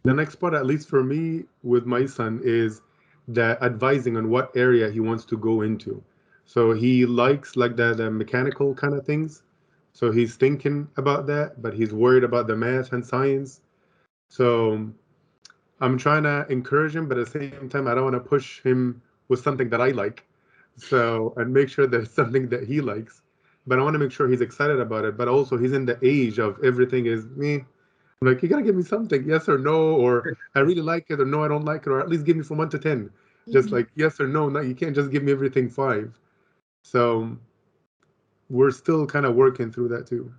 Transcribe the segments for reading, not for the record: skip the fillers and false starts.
The next part, at least for me with my son, is the advising on what area he wants to go into. So he likes like the mechanical kind of things. So he's thinking about that, but he's worried about the math and science. So I'm trying to encourage him, but at the same time, I don't want to push him with something that I like. So, and make sure that it's something that he likes. But I want to make sure he's excited about it. But also, he's in the age of everything is me. I'm like, you gotta give me something, yes or no, or I really like it, or no, I don't like it, or at least give me from 1 to 10. Just Mhm. like yes or no. Not, you can't just give me everything five. So we're still kind of working through that too.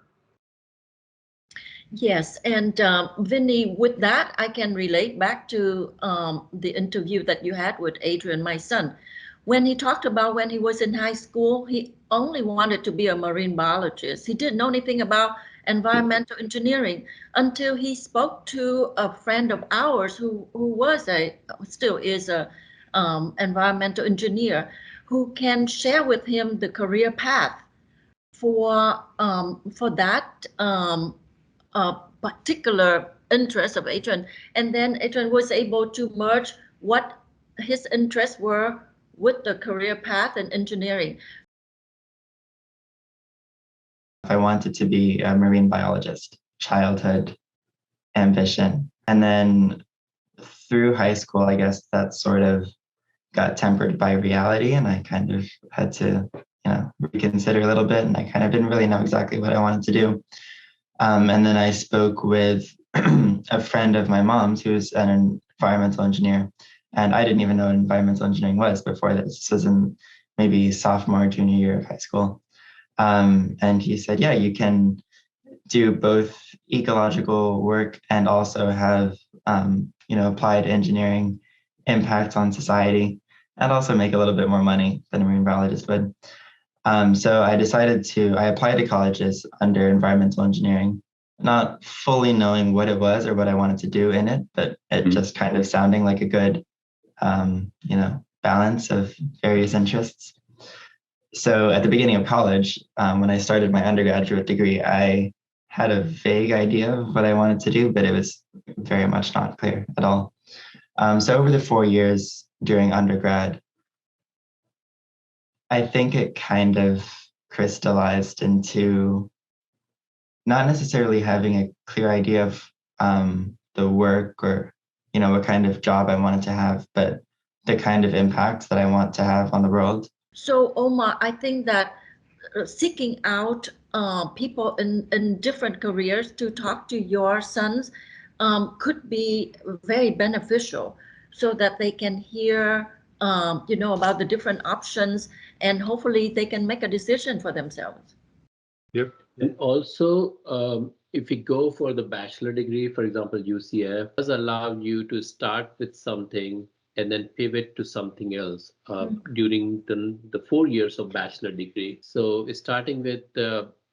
Yes, and Vinny, with that, I can relate back to the interview that you had with Adrian, my son. When he talked about when he was in high school, he only wanted to be a marine biologist. He didn't know anything about environmental engineering until he spoke to a friend of ours who was still is a environmental engineer, who can share with him the career path for that particular interest of Adrian. And then Adrian was able to merge what his interests were with the career path in engineering. I wanted to be a marine biologist, childhood ambition. And then through high school, I guess that sort of got tempered by reality, and I kind of had to, reconsider a little bit, and I kind of didn't really know exactly what I wanted to do. And then I spoke with a friend of my mom's who's an environmental engineer, and I didn't even know what environmental engineering was before this. This was in maybe sophomore, junior year of high school. And he said, yeah, you can do both ecological work and also have, applied engineering impact on society and also make a little bit more money than a marine biologist would. So I applied to colleges under environmental engineering, not fully knowing what it was or what I wanted to do in it, but it just kind of sounding like a good, balance of various interests. So at the beginning of college, when I started my undergraduate degree, I had a vague idea of what I wanted to do, but it was very much not clear at all. So over the 4 years during undergrad, I think it kind of crystallized into not necessarily having a clear idea of the work or, what kind of job I wanted to have, but the kind of impact that I want to have on the world. So, Omar, I think that seeking out people in different careers to talk to your sons could be very beneficial so that they can hear, about the different options, and hopefully they can make a decision for themselves. Yep. And also, if we go for the bachelor degree, for example, UCF does allow you to start with something and then pivot to something else during the 4 years of bachelor degree. So starting with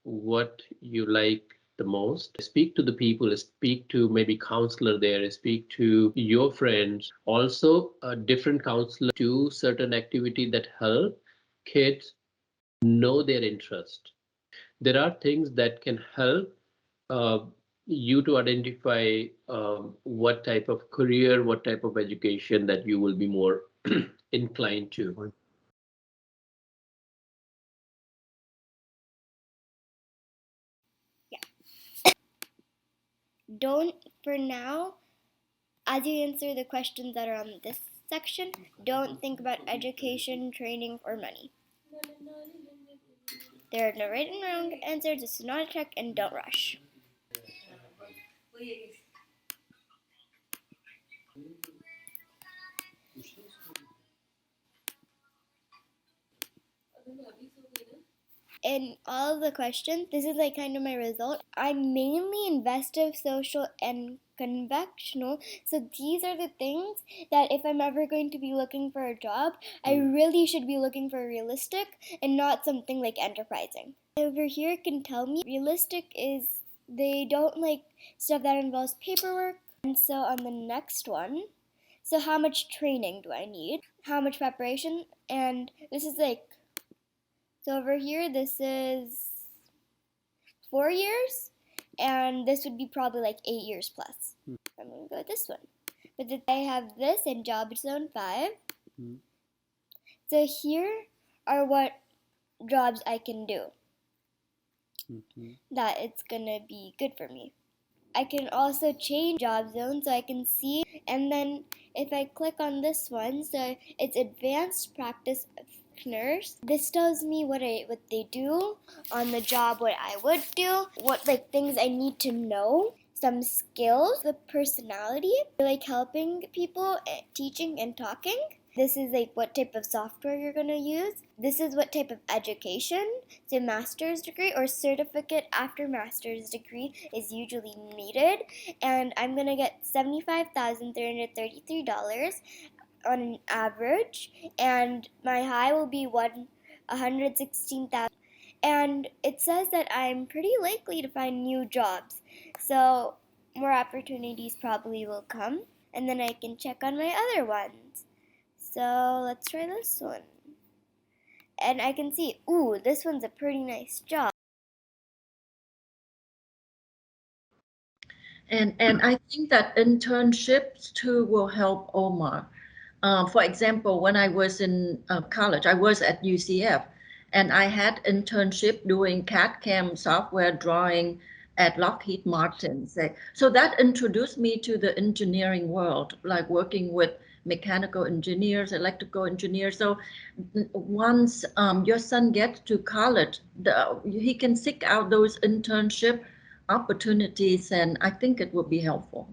what you like the most, speak to the people, speak to maybe counselor there, speak to your friends. Also, a different counselor do certain activity that help kids know their interest. There are things that can help uh, you to identify what type of career, what type of education that you will be more inclined to. Don't, for now, as you answer the questions that are on this section, don't think about education, training, or money. There are no right and wrong answers. This is not a check, and don't rush. In all of the questions, this is like kind of my result. I'm mainly investive, social, and conventional. So these are the things that if I'm ever going to be looking for a job, I really should be looking for realistic and not something like enterprising. Over here can tell me realistic is they don't like stuff that involves paperwork. And so on the next one, so how much training do I need? How much preparation? And this is like, so over here, this is 4 years. and this would be probably like 8 years plus. I'm gonna go with this one. But I have this in Job Zone 5. So here are what jobs I can do that it's gonna be good for me. I can also change job zone so I can see, and then if I click on this one, so it's advanced practice nurse. This tells me what they do on the job, what I would do, what like things I need to know, some skills, the personality, like helping people, teaching and talking. This is like what type of software you're gonna use. This is what type of education. So master's degree or certificate after master's degree is usually needed. And I'm gonna get $75,333 on an average, and my high will be 116,000. And it says that I'm pretty likely to find new jobs, so more opportunities probably will come, and then I can check on my other ones. So let's try this one, and I can see, ooh, this one's a pretty nice job. And I think that internships too will help Omar. For example, when I was in college, I was at UCF, and I had internship doing CAD/CAM software drawing at Lockheed Martin. So that introduced me to the engineering world, like working with mechanical engineers, electrical engineers. So once your son gets to college, he can seek out those internship opportunities, and I think it will be helpful.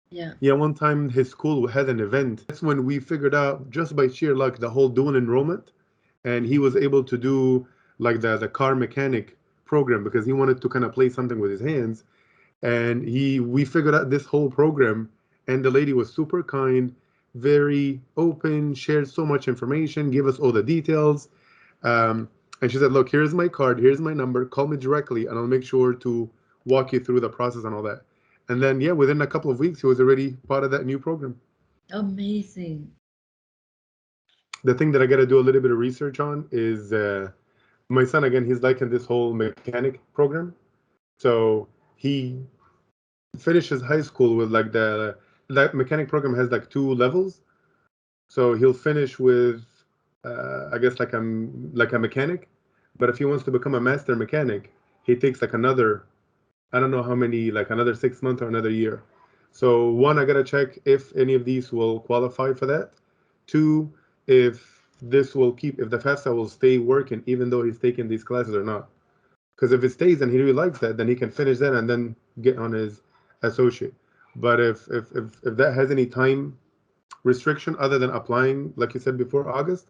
Yeah. Yeah, one time his school had an event. That's when we figured out, just by sheer luck, the whole dual enrollment. And he was able to do like the car mechanic program because he wanted to kind of play something with his hands. And we figured out this whole program, and the lady was super kind, very open, shared so much information, gave us all the details. And she said, look, here's my card, here's my number, call me directly, and I'll make sure to walk you through the process and all that. And then, yeah, within a couple of weeks, he was already part of that new program. Amazing. The thing that I got to do a little bit of research on is my son, again, he's like in this whole mechanic program. So he finishes high school with like that mechanic program has like 2 levels. So he'll finish with, I guess, like a mechanic. But if he wants to become a master mechanic, he takes like another, I don't know how many, like another 6 months or another year. So one, I gotta check if any of these will qualify for that. Two, if if the FAFSA will stay working even though he's taking these classes or not. Because if it stays and he really likes that, then he can finish that and then get on his associate. But if that has any time restriction other than applying, like you said before, August,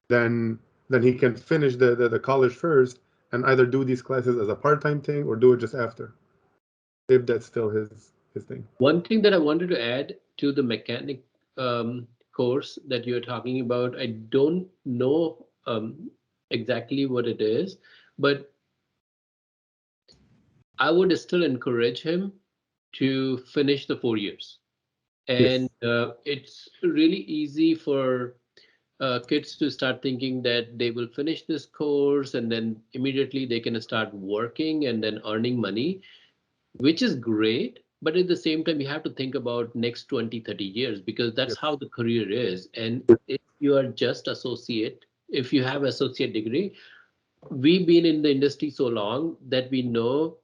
then he can finish the college first and either do these classes as a part-time thing or do it just after, if that's still his thing. One thing that I wanted to add to the mechanic course that you're talking about, I don't know exactly what it is, but I would still encourage him to finish the 4 years. And it's really easy for kids to start thinking that they will finish this course and then immediately they can start working and then earning money, which is great. But at the same time, you have to think about next 20, 30 years, because that's how the career is. And if you are just associate, if you have associate degree, we've been in the industry so long that we know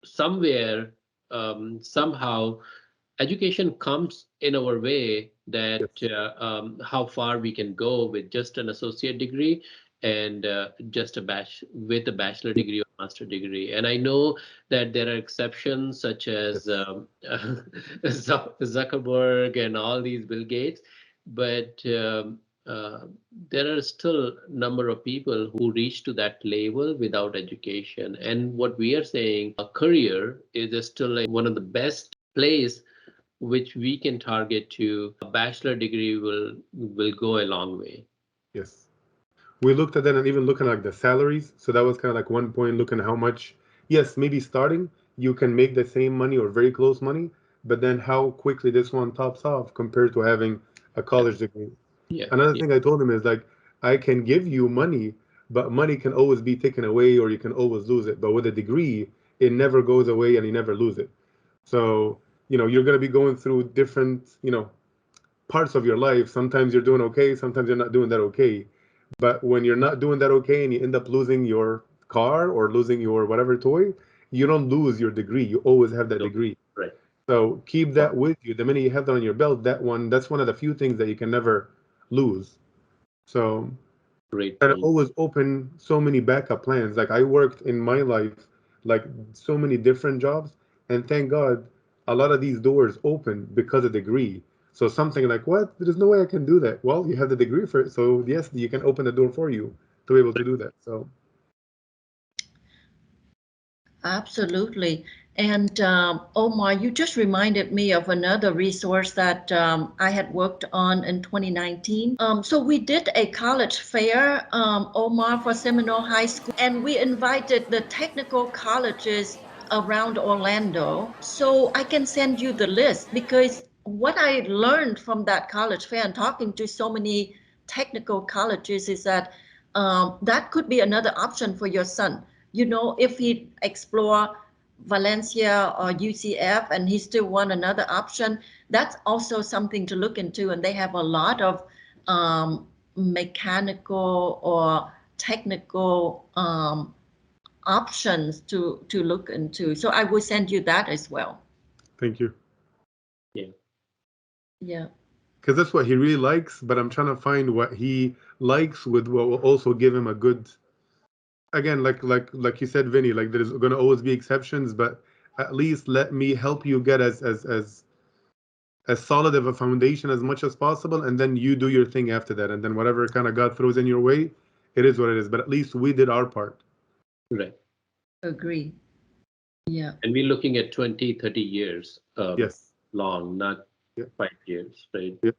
somewhere, somehow, education comes in our way that how far we can go with just an associate degree and just a bachelor degree or master degree. And I know that there are exceptions such as Zuckerberg and all these Bill Gates, but there are still a number of people who reach to that level without education. And what we are saying, a career is still like one of the best place which we can target to. A bachelor degree will go a long way. Yes. We looked at that and even looking at like the salaries. So that was kind of like one point, looking at how much, yes, maybe starting, you can make the same money or very close money, but then how quickly this one tops off compared to having a college degree. Yeah. Another thing I told him is like, I can give you money, but money can always be taken away or you can always lose it. But with a degree, it never goes away and you never lose it. So, you're going to be going through different, parts of your life. Sometimes you're doing okay, sometimes you're not doing that okay. But when you're not doing that okay and you end up losing your car or losing your whatever toy, you don't lose your degree. You always have that No, degree. right. So keep that with you. The minute you have that on your belt, that's one of the few things that you can never lose. So Great and point. always open so many backup plans. Like I worked in my life, like so many different jobs, and thank God, a lot of these doors open because of degree. So something like, what? There's no way I can do that. Well, you have the degree for it, so yes, you can open the door for you to be able to do that. So Absolutely. And Omar, you just reminded me of another resource that I had worked on in 2019. So we did a college fair, Omar, for Seminole High School, and we invited the technical colleges around Orlando. So I can send you the list because what I learned from that college fair and talking to so many technical colleges is that that could be another option for your son. If he explore Valencia or UCF and he still want another option, that's also something to look into. And they have a lot of mechanical or technical options to look into. So I will send you that as well. thank you. Yeah. Yeah. Because that's what he really likes, but I'm trying to find what he likes with what will also give him a good again, like you said, Vinny, like there's going to always be exceptions, but at least let me help you get as solid of a foundation as much as possible, and then you do your thing after that, and then whatever kind of God throws in your way, it is what it is. But at least we did our part. Right. Agree. Yeah. And we're looking at 20, 30 years Yes. long, not Yeah. 5 years, right? Yeah.